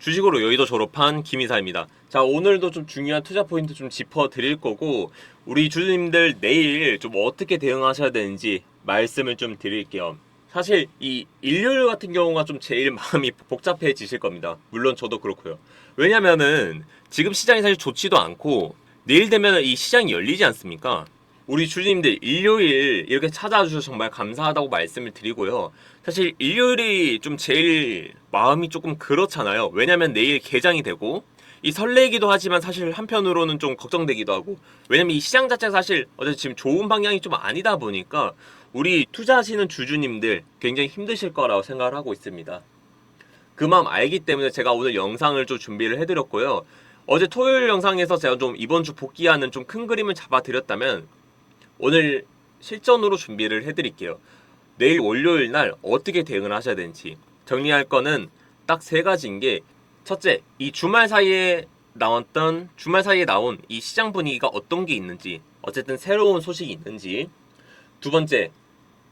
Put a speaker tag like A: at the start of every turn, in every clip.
A: 주식으로 여의도 졸업한 김이사입니다. 자, 오늘도 좀 중요한 투자 포인트 좀 짚어 드릴 거고, 우리 주주님들 내일 좀 어떻게 대응하셔야 되는지 말씀을 좀 드릴게요. 사실 이 일요일 같은 경우가 좀 제일 마음이 복잡해지실 겁니다. 물론 저도 그렇고요. 왜냐면은 지금 시장이 사실 좋지도 않고 내일 되면 이 시장이 열리지 않습니까? 우리 주주님들 일요일 이렇게 찾아주셔서 정말 감사하다고 말씀을 드리고요. 사실 일요일이 좀 제일 마음이 조금 그렇잖아요. 왜냐면 내일 개장이 되고 이 설레기도 하지만 사실 한편으로는 좀 걱정되기도 하고, 왜냐면 이 시장 자체가 사실 어제 지금 좋은 방향이 좀 아니다 보니까 우리 투자하시는 주주님들 굉장히 힘드실 거라고 생각을 하고 있습니다. 그 마음 알기 때문에 제가 오늘 영상을 좀 준비를 해드렸고요. 어제 토요일 영상에서 제가 좀 이번 주 복귀하는 좀 큰 그림을 잡아드렸다면 오늘 실전으로 준비를 해드릴게요. 내일 월요일 날 어떻게 대응을 하셔야 되는지 정리할 거는 딱 세 가지인 게, 첫째, 이 주말 사이에 나온 이 시장 분위기가 어떤 게 있는지, 어쨌든 새로운 소식이 있는지. 두 번째,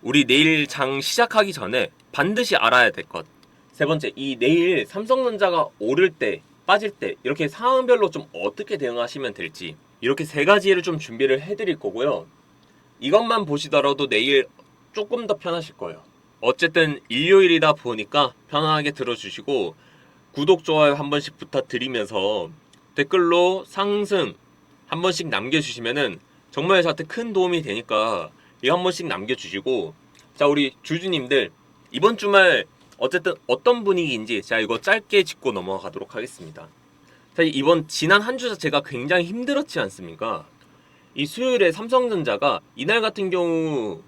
A: 우리 내일 장 시작하기 전에 반드시 알아야 될 것. 세 번째, 이 내일 삼성전자가 오를 때, 빠질 때 이렇게 상황별로 좀 어떻게 대응하시면 될지, 이렇게 세 가지를 좀 준비를 해드릴 거고요. 이것만 보시더라도 내일 조금 더 편하실 거예요. 어쨌든 일요일이다 보니까 편안하게 들어주시고, 구독, 좋아요 한 번씩 부탁드리면서 댓글로 상승 한 번씩 남겨주시면은 정말 저한테 큰 도움이 되니까 이거 한 번씩 남겨주시고. 자, 우리 주주님들 이번 주말 어쨌든 어떤 분위기인지 제가 이거 짧게 짚고 넘어가도록 하겠습니다. 사실 지난 한 주 자체가 굉장히 힘들었지 않습니까? 이 수요일에 삼성전자가 이날 같은 경우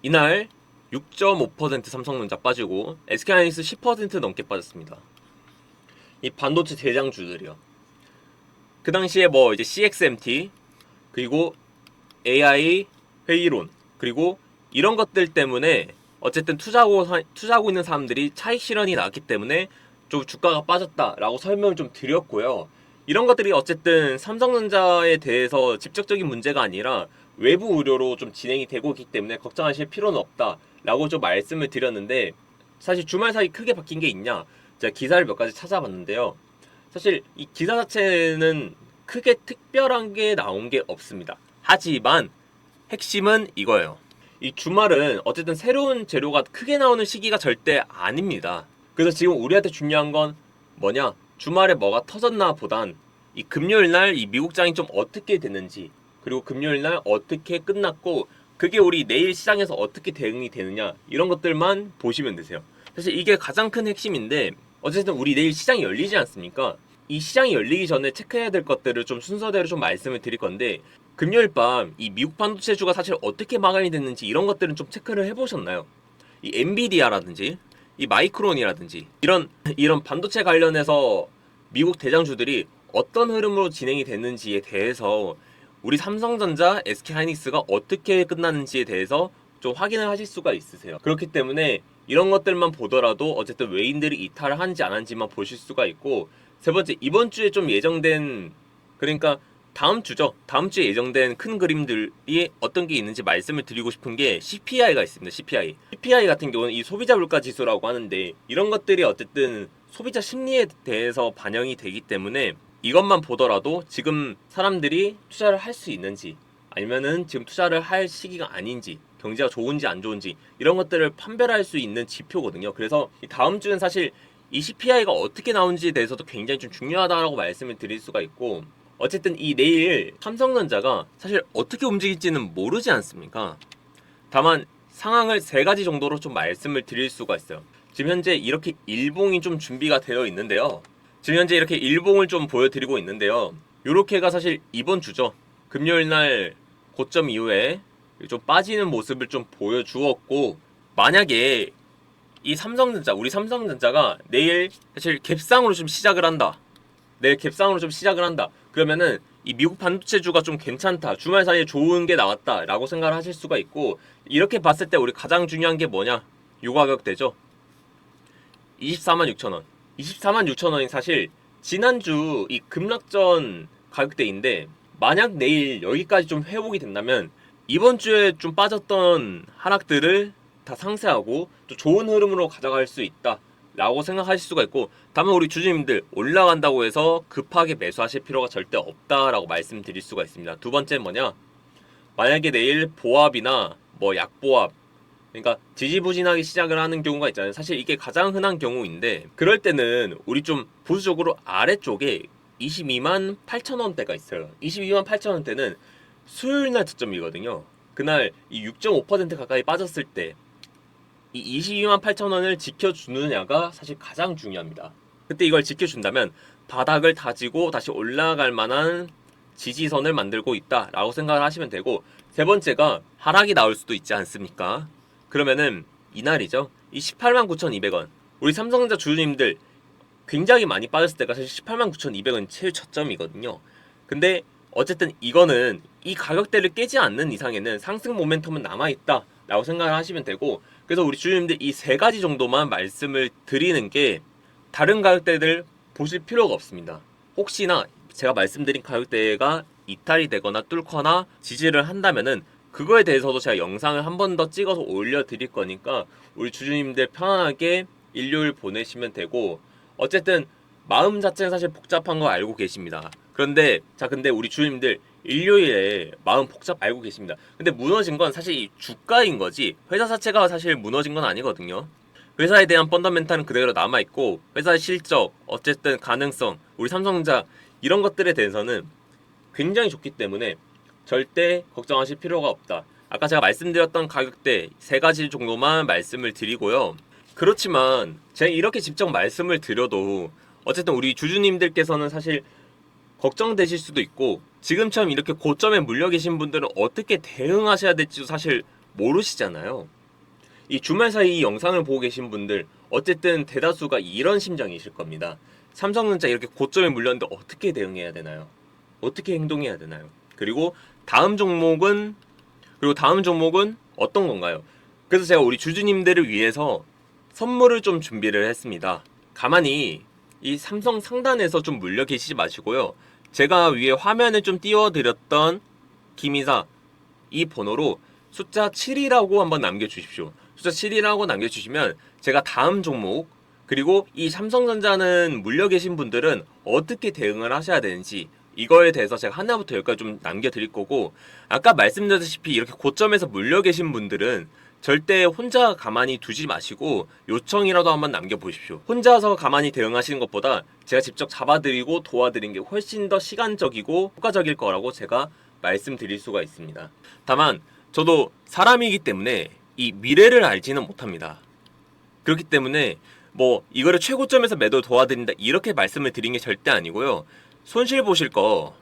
A: 이날 6.5% 삼성전자 빠지고 SK하이닉스 10% 넘게 빠졌습니다. 이 반도체 대장주들이요. 그 당시에 뭐 이제 CXMT, 그리고 AI 회의론, 그리고 이런 것들 때문에 어쨌든 투자하고 있는 사람들이 차익 실현이 나왔기 때문에 좀 주가가 빠졌다라고 설명을 좀 드렸고요. 이런 것들이 어쨌든 삼성전자에 대해서 직접적인 문제가 아니라 외부 우려로 좀 진행이 되고 있기 때문에 걱정하실 필요는 없다라고 좀 말씀을 드렸는데, 사실 주말 사이 크게 바뀐 게 있냐? 제가 기사를 몇 가지 찾아봤는데요. 사실 이 기사 자체는 크게 특별한 게 나온 게 없습니다. 하지만 핵심은 이거예요. 이 주말은 어쨌든 새로운 재료가 크게 나오는 시기가 절대 아닙니다. 그래서 지금 우리한테 중요한 건 뭐냐? 주말에 뭐가 터졌나 보단 이 금요일 날 이 미국장이 좀 어떻게 됐는지, 그리고 금요일 날 어떻게 끝났고 그게 우리 내일 시장에서 어떻게 대응이 되느냐, 이런 것들만 보시면 되세요. 사실 이게 가장 큰 핵심인데, 어쨌든 우리 내일 시장이 열리지 않습니까? 이 시장이 열리기 전에 체크해야 될 것들을 좀 순서대로 좀 말씀을 드릴 건데, 금요일 밤 이 미국 반도체주가 사실 어떻게 마감이 됐는지 이런 것들은 좀 체크를 해보셨나요? 이 엔비디아라든지 이 마이크론이라든지 이런 반도체 관련해서 미국 대장주들이 어떤 흐름으로 진행이 됐는지에 대해서 우리 삼성전자, SK하이닉스가 어떻게 끝났는지에 대해서 좀 확인을 하실 수가 있으세요. 그렇기 때문에 이런 것들만 보더라도 어쨌든 외인들이 이탈을 하는지 안 하는지만 보실 수가 있고, 세 번째, 이번 주에 좀 예정된, 그러니까 다음 주죠. 다음 주에 예정된 큰 그림들이 어떤 게 있는지 말씀을 드리고 싶은 게 CPI가 있습니다. CPI. CPI 같은 경우는 이 소비자 물가 지수라고 하는데, 이런 것들이 어쨌든 소비자 심리에 대해서 반영이 되기 때문에 이것만 보더라도 지금 사람들이 투자를 할 수 있는지, 아니면은 지금 투자를 할 시기가 아닌지, 경제가 좋은지 안 좋은지 이런 것들을 판별할 수 있는 지표거든요. 그래서 다음 주는 사실 이 CPI가 어떻게 나오는지에 대해서도 굉장히 좀 중요하다라고 말씀을 드릴 수가 있고, 어쨌든 이 내일 삼성전자가 사실 어떻게 움직일지는 모르지 않습니까? 다만 상황을 세 가지 정도로 좀 말씀을 드릴 수가 있어요. 지금 현재 이렇게 일봉이 좀 준비가 되어 있는데요. 지금 현재 이렇게 일봉을 좀 보여드리고 있는데요. 요렇게가 사실 이번 주죠. 금요일 날 고점 이후에 좀 빠지는 모습을 좀 보여주었고, 만약에 우리 삼성전자가 내일 사실 갭상으로 좀 시작을 한다. 내일 갭상으로 좀 시작을 한다. 그러면은 이 미국 반도체주가 좀 괜찮다, 주말 사이에 좋은 게 나왔다 라고 생각을 하실 수가 있고, 이렇게 봤을 때 우리 가장 중요한 게 뭐냐? 요 가격대죠. 24만 6천원. 24만 6천원이 사실 지난주 이 급락전 가격대인데, 만약 내일 여기까지 좀 회복이 된다면 이번 주에 좀 빠졌던 하락들을 다 상쇄하고 또 좋은 흐름으로 가져갈 수 있다 라고 생각하실 수가 있고, 다만 우리 주주님들 올라간다고 해서 급하게 매수하실 필요가 절대 없다라고 말씀드릴 수가 있습니다. 두 번째는 뭐냐, 만약에 내일 보합이나 뭐 약보합, 그러니까 지지부진하게 시작을 하는 경우가 있잖아요. 사실 이게 가장 흔한 경우인데, 그럴 때는 우리 좀 보수적으로 아래쪽에 22만 8천 원대가 있어요. 22만 8천 원대는 수요일날 저점이거든요. 그날 이 6.5% 가까이 빠졌을 때 이 22만 8천 원을 지켜주느냐가 사실 가장 중요합니다. 그때 이걸 지켜준다면 바닥을 다지고 다시 올라갈 만한 지지선을 만들고 있다라고 생각을 하시면 되고, 세 번째가 하락이 나올 수도 있지 않습니까? 그러면은 이날이죠. 이 18만 9,200원. 우리 삼성전자 주주님들 굉장히 많이 빠졌을 때가 사실 18만 9,200원 최저점이거든요. 근데 어쨌든 이거는 이 가격대를 깨지 않는 이상에는 상승 모멘텀은 남아있다 라고 생각을 하시면 되고, 그래서 우리 주주님들 이 세 가지 정도만 말씀을 드리는 게, 다른 가격대들 보실 필요가 없습니다. 혹시나 제가 말씀드린 가격대가 이탈이 되거나 뚫거나 지지를 한다면은 그거에 대해서도 제가 영상을 한 번 더 찍어서 올려드릴 거니까 우리 주주님들 편안하게 일요일 보내시면 되고, 어쨌든 마음 자체는 사실 복잡한 거 알고 계십니다. 그런데 근데 우리 주주님들 일요일에 마음 복잡 알고 계십니다. 근데 무너진 건 사실 이 주가인 거지 회사 자체가 사실 무너진 건 아니거든요. 회사에 대한 펀더멘탈은 그대로 남아있고, 회사의 실적, 어쨌든 가능성, 우리 삼성전자 이런 것들에 대해서는 굉장히 좋기 때문에 절대 걱정하실 필요가 없다. 아까 제가 말씀드렸던 가격대 세 가지 정도만 말씀을 드리고요. 그렇지만 제가 이렇게 직접 말씀을 드려도 어쨌든 우리 주주님들께서는 사실 걱정되실 수도 있고, 지금처럼 이렇게 고점에 물려 계신 분들은 어떻게 대응하셔야 될지도 사실 모르시잖아요. 이 주말 사이 이 영상을 보고 계신 분들 어쨌든 대다수가 이런 심정이실 겁니다. 삼성전자 이렇게 고점에 물렸는데 어떻게 대응해야 되나요? 어떻게 행동해야 되나요? 그리고 다음 종목은 어떤 건가요? 그래서 제가 우리 주주님들을 위해서 선물을 좀 준비를 했습니다. 가만히 이 삼성 상단에서 좀 물려 계시지 마시고요. 제가 위에 화면에 좀 띄워드렸던 김이사 이 번호로 숫자 7이라고 한번 남겨주십시오. 숫자 7이라고 남겨주시면 제가 다음 종목, 그리고 이 삼성전자는 물려 계신 분들은 어떻게 대응을 하셔야 되는지 이거에 대해서 제가 하나부터 열까지 좀 남겨드릴 거고, 아까 말씀드렸다시피 이렇게 고점에서 물려 계신 분들은 절대 혼자 가만히 두지 마시고 요청이라도 한번 남겨보십시오. 혼자서 가만히 대응하시는 것보다 제가 직접 잡아드리고 도와드린 게 훨씬 더 시간적이고 효과적일 거라고 제가 말씀드릴 수가 있습니다. 다만 저도 사람이기 때문에 이 미래를 알지는 못합니다. 그렇기 때문에 뭐 이거를 최고점에서 매도 도와드린다 이렇게 말씀을 드린 게 절대 아니고요. 손실 보실 거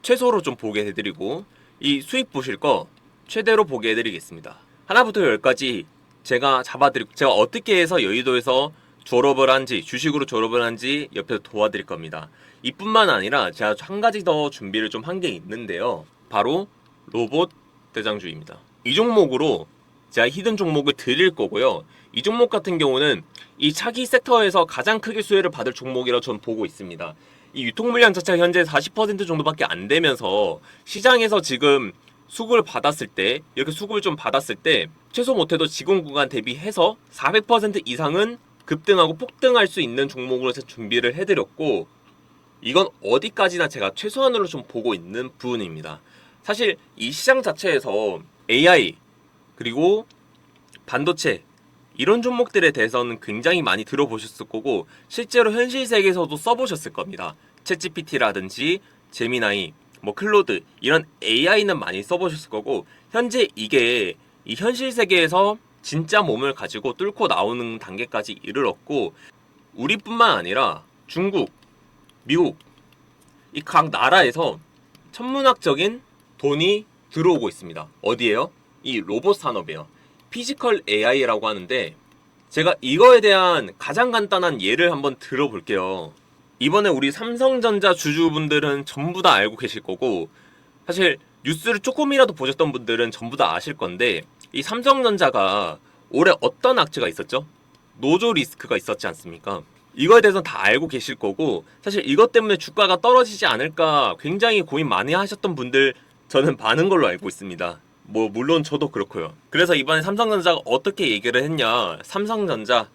A: 최소로 좀 보게 해드리고, 이 수익 보실 거 최대로 보게 해드리겠습니다. 하나부터 열까지 제가 잡아드리고, 제가 어떻게 해서 여의도에서 졸업을 한지, 주식으로 졸업을 한지 옆에서 도와드릴 겁니다. 이뿐만 아니라 제가 한 가지 더 준비를 좀 한 게 있는데요. 바로 로봇 대장주입니다. 이 종목으로 제가 히든 종목을 드릴 거고요. 이 종목 같은 경우는 이 차기 섹터에서 가장 크게 수혜를 받을 종목이라고 저는 보고 있습니다. 이 유통 물량 자체가 현재 40% 정도밖에 안 되면서 시장에서 지금 수급을 받았을 때, 이렇게 수급을 좀 받았을 때 최소 못해도 지금 구간 대비해서 400% 이상은 급등하고 폭등할 수 있는 종목으로 제가 준비를 해드렸고, 이건 어디까지나 제가 최소한으로 좀 보고 있는 부분입니다. 사실 이 시장 자체에서 AI 그리고 반도체 이런 종목들에 대해서는 굉장히 많이 들어보셨을 거고, 실제로 현실 세계에서도 써보셨을 겁니다. 챗GPT라든지 제미나이, 뭐 클로드 이런 AI는 많이 써보셨을 거고, 현재 이게 이 현실 세계에서 진짜 몸을 가지고 뚫고 나오는 단계까지 이르렀고, 우리뿐만 아니라 중국, 미국 이 각 나라에서 천문학적인 돈이 들어오고 있습니다. 어디에요? 이 로봇 산업이에요. 피지컬 AI라고 하는데, 제가 이거에 대한 가장 간단한 예를 한번 들어볼게요. 이번에 우리 삼성전자 주주분들은 전부 다 알고 계실 거고, 사실 뉴스를 조금이라도 보셨던 분들은 전부 다 아실 건데, 이 삼성전자가 올해 어떤 악재가 있었죠? 노조 리스크가 있었지 않습니까? 이거에 대해서는 다 알고 계실 거고, 사실 이것 때문에 주가가 떨어지지 않을까 굉장히 고민 많이 하셨던 분들 저는 많은 걸로 알고 있습니다. 뭐 물론 저도 그렇고요. 그래서 이번에 삼성전자가 어떻게 얘기를 했냐, 삼성전자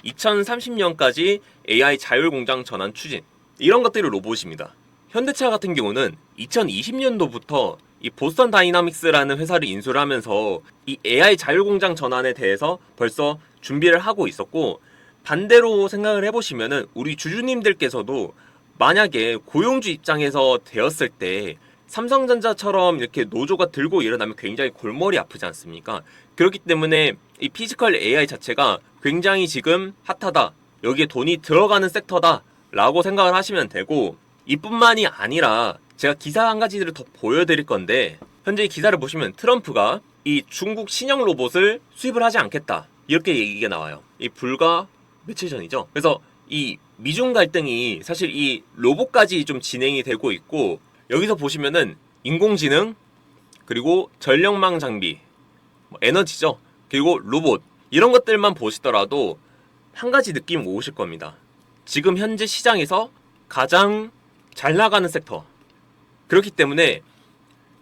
A: 2030년까지 AI 자율공장 전환 추진, 이런 것들이 로봇입니다. 현대차 같은 경우는 2020년도부터 이 보스턴 다이나믹스라는 회사를 인수를 하면서 이 AI 자율공장 전환에 대해서 벌써 준비를 하고 있었고, 반대로 생각을 해보시면은 우리 주주님들께서도 만약에 고용주 입장에서 되었을 때 삼성전자처럼 이렇게 노조가 들고 일어나면 굉장히 골머리 아프지 않습니까? 그렇기 때문에 이 피지컬 AI 자체가 굉장히 지금 핫하다, 여기에 돈이 들어가는 섹터다 라고 생각을 하시면 되고, 이뿐만이 아니라 제가 기사 한 가지를 더 보여드릴 건데, 현재 이 기사를 보시면 트럼프가 이 중국 신형 로봇을 수입을 하지 않겠다 이렇게 얘기가 나와요. 이 불과 며칠 전이죠. 그래서 이 미중 갈등이 사실 이 로봇까지 좀 진행이 되고 있고, 여기서 보시면은 인공지능, 그리고 전력망 장비, 에너지죠, 그리고 로봇, 이런 것들만 보시더라도 한 가지 느낌 오실 겁니다. 지금 현재 시장에서 가장 잘 나가는 섹터. 그렇기 때문에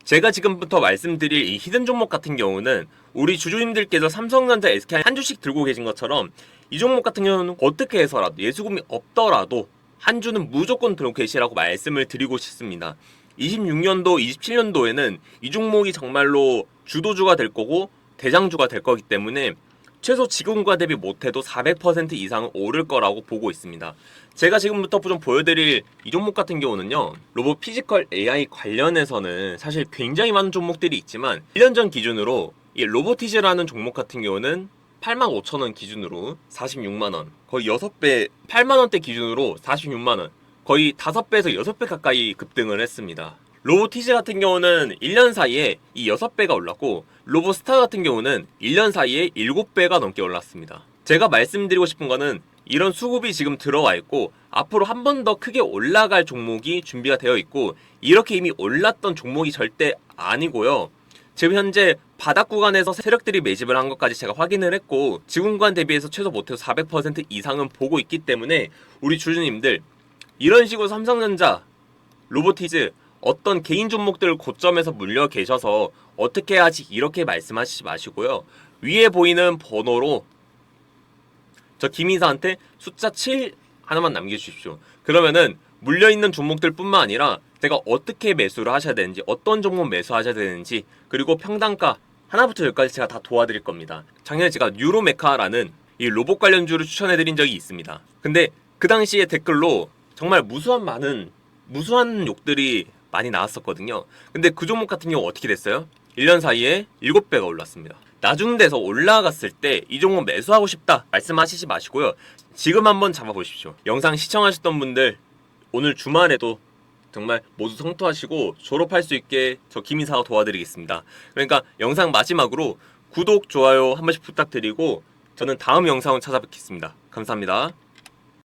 A: 제가 지금부터 말씀드릴 이 히든 종목 같은 경우는 우리 주주님들께서 삼성전자, SK 한 주씩 들고 계신 것처럼 이 종목 같은 경우는 어떻게 해서라도 예수금이 없더라도 한 주는 무조건 들고 계시라고 말씀을 드리고 싶습니다. 26년도, 27년도에는 이 종목이 정말로 주도주가 될 거고 대장주가 될 거기 때문에 최소 지금과 대비 못해도 400% 이상은 오를 거라고 보고 있습니다. 제가 지금부터 좀 보여드릴 이 종목 같은 경우는요, 로봇 피지컬 AI 관련해서는 사실 굉장히 많은 종목들이 있지만 1년 전 기준으로 이 로보티즈라는 종목 같은 경우는 85,000원 기준으로 46만원, 거의 6배, 8만원대 기준으로 46만원, 거의 5배에서 6배 가까이 급등을 했습니다. 로보티즈 같은 경우는 1년 사이에 이 6배가 올랐고, 로보스타 같은 경우는 1년 사이에 7배가 넘게 올랐습니다. 제가 말씀드리고 싶은 거는 이런 수급이 지금 들어와 있고 앞으로 한 번 더 크게 올라갈 종목이 준비가 되어 있고, 이렇게 이미 올랐던 종목이 절대 아니고요. 지금 현재 바닥 구간에서 세력들이 매집을 한 것까지 제가 확인을 했고, 지금 구간 대비해서 최소 못해도 400% 이상은 보고 있기 때문에 우리 주주님들 이런 식으로 삼성전자, 로보티즈 어떤 개인 종목들 고점에서 물려 계셔서 어떻게 해야지 이렇게 말씀하시지 마시고요. 위에 보이는 번호로 저 김인사한테 숫자 7 하나만 남겨주십시오. 그러면은 물려있는 종목들 뿐만 아니라 제가 어떻게 매수를 하셔야 되는지, 어떤 종목 매수하셔야 되는지, 그리고 평단가 하나부터 열까지 제가 다 도와드릴 겁니다. 작년에 제가 뉴로메카라는 이 로봇 관련주를 추천해드린 적이 있습니다. 근데 그 당시에 댓글로 정말 무수한 욕들이 많이 나왔었거든요. 근데 그 종목 같은 경우 어떻게 됐어요? 1년 사이에 7배가 올랐습니다. 나중 돼서 올라갔을 때 이 종목 매수하고 싶다 말씀하시지 마시고요. 지금 한번 잡아보십시오. 영상 시청하셨던 분들 오늘 주말에도 정말 모두 성투하시고 졸업할 수 있게 저 김인사가 도와드리겠습니다. 그러니까 영상 마지막으로 구독, 좋아요 한 번씩 부탁드리고 저는 다음 영상을 찾아뵙겠습니다. 감사합니다.